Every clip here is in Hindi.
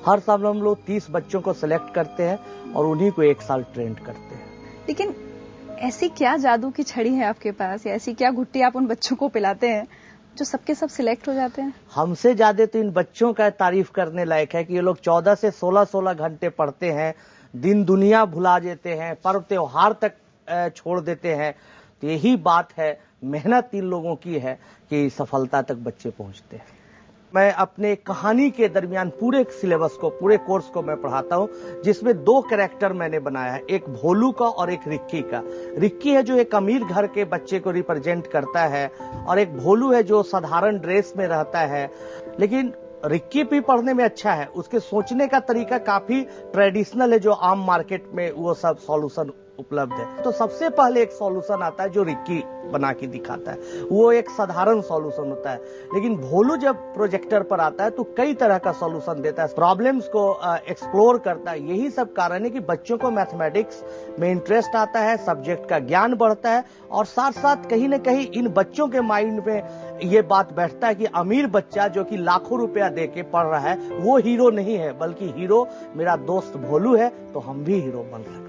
हर साल हम लोग 30 बच्चों को सिलेक्ट करते हैं और उन्हीं को 1 साल ट्रेन करते हैं। लेकिन ऐसी क्या जादू की छड़ी है आपके पास, या ऐसी क्या घुट्टी आप उन बच्चों को पिलाते हैं जो सबके सब सिलेक्ट हो जाते हैं? हमसे ज्यादा तो इन बच्चों का तारीफ करने लायक है कि ये लोग 14 से 16 घंटे पढ़ते हैं, दिन दुनिया भुला देते हैं, पर्व त्योहार तक छोड़ देते हैं। तो यही बात है, मेहनत इन लोगों की है कि सफलता तक बच्चे पहुंचते हैं। मैं अपने कहानी के दरमियान पूरे सिलेबस को, पूरे कोर्स को मैं पढ़ाता हूं, जिसमें 2 कैरेक्टर मैंने बनाया है, एक भोलू का और एक रिक्की का। रिक्की है जो एक अमीर घर के बच्चे को रिप्रेजेंट करता है, और एक भोलू है जो साधारण ड्रेस में रहता है। लेकिन रिक्की भी पढ़ने में अच्छा है, उसके सोचने का तरीका काफी ट्रेडिशनल है, जो आम मार्केट में वो सब सॉल्यूशन उपलब्ध है। तो सबसे पहले एक सॉल्यूशन आता है जो रिक्की बना के दिखाता है, वो एक साधारण सॉल्यूशन होता है। लेकिन भोलू जब प्रोजेक्टर पर आता है तो कई तरह का सॉल्यूशन देता है, प्रॉब्लम्स को एक्सप्लोर करता है। यही सब कारण है कि बच्चों को मैथमेटिक्स में इंटरेस्ट आता है, सब्जेक्ट का ज्ञान बढ़ता है, और साथ साथ कहीं न कहीं इन बच्चों के माइंड में ये बात बैठता है कि अमीर बच्चा जो कि लाखों रुपया दे के पढ़ रहा है वो हीरो नहीं है, बल्कि हीरो मेरा दोस्त भोलू है, तो हम भी हीरो बन सकते हैं।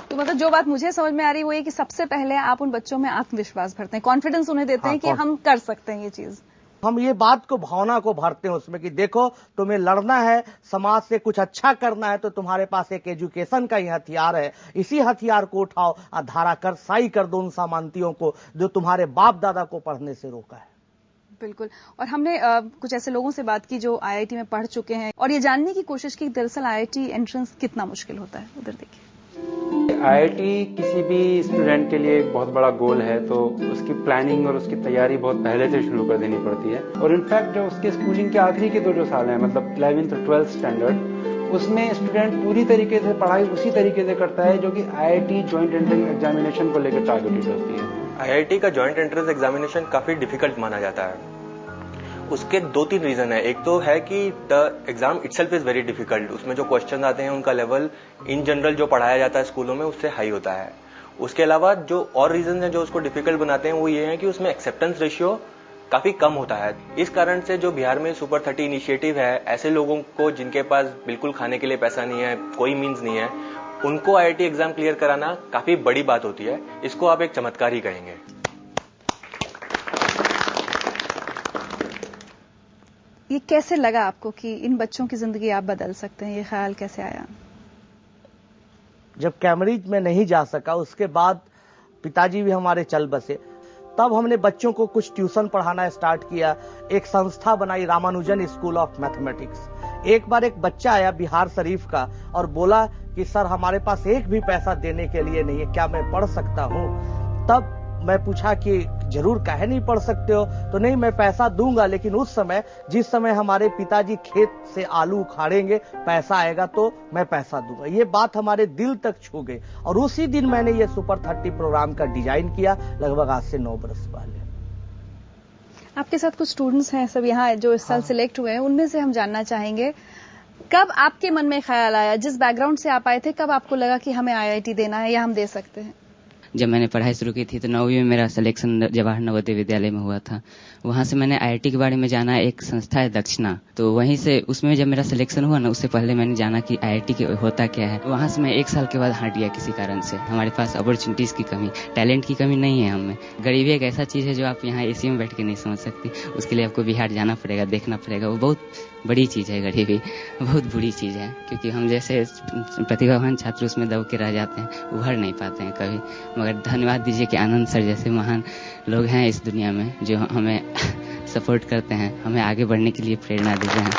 तो मतलब जो बात मुझे समझ में आ रही है वो ये कि सबसे पहले आप उन बच्चों में आत्मविश्वास भरते हैं, कॉन्फिडेंस उन्हें देते हैं कि हम कर सकते हैं ये चीज। हम ये बात को, भावना को भरते हैं उसमें कि देखो तुम्हें लड़ना है, समाज से कुछ अच्छा करना है, तो तुम्हारे पास एक एजुकेशन का ही हथियार है। इसी हथियार को उठाओ और धारा कर साई कर दो उन सामंतियों को जो तुम्हारे बाप दादा को पढ़ने से रोका है। बिल्कुल। और हमने कुछ ऐसे लोगों से बात की जो आईआईटी में पढ़ चुके हैं, और ये जानने की कोशिश की दरअसल आईआईटी एंट्रेंस कितना मुश्किल होता है। उधर देखिए, आईआईटी किसी भी स्टूडेंट के लिए एक बहुत बड़ा गोल है, तो उसकी प्लानिंग और उसकी तैयारी बहुत पहले से शुरू कर देनी पड़ती है। और इनफैक्ट जो उसके स्कूलिंग के आखिरी के 2 साल हैं, मतलब 11th और 12th स्टैंडर्ड, उसमें स्टूडेंट पूरी तरीके से पढ़ाई उसी तरीके से करता है जो कि आईआईटी ज्वाइंट एंट्रेंस एग्जामिनेशन को लेकर टारगेटेड होती है। आईआईटी का ज्वाइंट एंट्रेंस एग्जामिनेशन काफी डिफिकल्ट माना जाता है। उसके 2-3 रीजन है। एक तो है कि the exam itself is very difficult, उसमें जो क्वेश्चन आते हैं उनका लेवल इन जनरल जो पढ़ाया जाता है स्कूलों में उससे हाई होता है। उसके अलावा जो और रीजन है जो उसको डिफिकल्ट बनाते हैं वो ये है कि उसमें एक्सेप्टेंस रेशियो काफी कम होता है। इस कारण से जो बिहार में सुपर 30 इनिशिएटिव है, ऐसे लोगों को जिनके पास बिल्कुल खाने के लिए पैसा नहीं है, कोई मीन्स नहीं है, उनको आईआईटी एग्जाम क्लियर कराना काफी बड़ी बात होती है। इसको आप एक चमत्कार ही कहेंगे। ये कैसे लगा आपको कि इन बच्चों की जिंदगी आप बदल सकते हैं, ये ख्याल कैसे आया? जब कैम्ब्रिज में नहीं जा सका, उसके बाद पिताजी भी हमारे चल बसे, तब हमने बच्चों को कुछ ट्यूशन पढ़ाना स्टार्ट किया। एक संस्था बनाई, रामानुजन स्कूल ऑफ मैथमेटिक्स। एक बार एक बच्चा आया बिहार शरीफ का और बोला कि सर हमारे पास एक भी पैसा देने के लिए नहीं है, क्या मैं पढ़ सकता हूं? तब मैं पूछा कि जरूर, काहे नहीं पढ़ सकते हो? तो नहीं, मैं पैसा दूंगा, लेकिन उस समय जिस समय हमारे पिताजी खेत से आलू उखाड़ेंगे, पैसा आएगा तो मैं पैसा दूंगा। ये बात हमारे दिल तक छू गई, और उसी दिन मैंने ये सुपर 30 प्रोग्राम का डिजाइन किया, लगभग आज से 9 बरस पहले। आपके साथ कुछ स्टूडेंट्स हैं सब यहाँ जो इस साल सिलेक्ट हुए हैं, उनमें से हम जानना चाहेंगे कब आपके मन में ख्याल आया, जिस बैकग्राउंड से आप आए थे, कब आपको लगा कि हमें आईआईटी देना है या हम दे सकते हैं? जब मैंने पढ़ाई शुरू की थी तो 9वीं में मेरा सिलेक्शन जवाहर नवोदय विद्यालय में हुआ था। वहां से मैंने आईआईटी के बारे में जाना। एक संस्था है दक्षिणा, तो वहीं से उसमें जब मेरा सिलेक्शन हुआ ना, उससे पहले मैंने जाना कि आईआईटी के होता क्या है। वहां से मैं 1 साल के बाद हट गया किसी कारण से। हमारे पास अपॉर्चुनिटीज की कमी, टैलेंट की कमी नहीं है हमें। गरीबी एक ऐसा चीज है जो आप यहाँ एसी में बैठ के नहीं समझ सकती। उसके लिए आपको बिहार जाना पड़ेगा, देखना पड़ेगा। वो बहुत बड़ी चीज है, गरीबी बहुत बुरी चीज है, क्योंकि हम जैसे प्रतिभावान छात्र उसमें दब के रह जाते हैं, उभर नहीं पाते हैं कभी। मगर धन्यवाद दीजिए कि आनंद सर जैसे महान लोग हैं इस दुनिया में जो हमें सपोर्ट करते हैं, हमें आगे बढ़ने के लिए प्रेरणा देते हैं।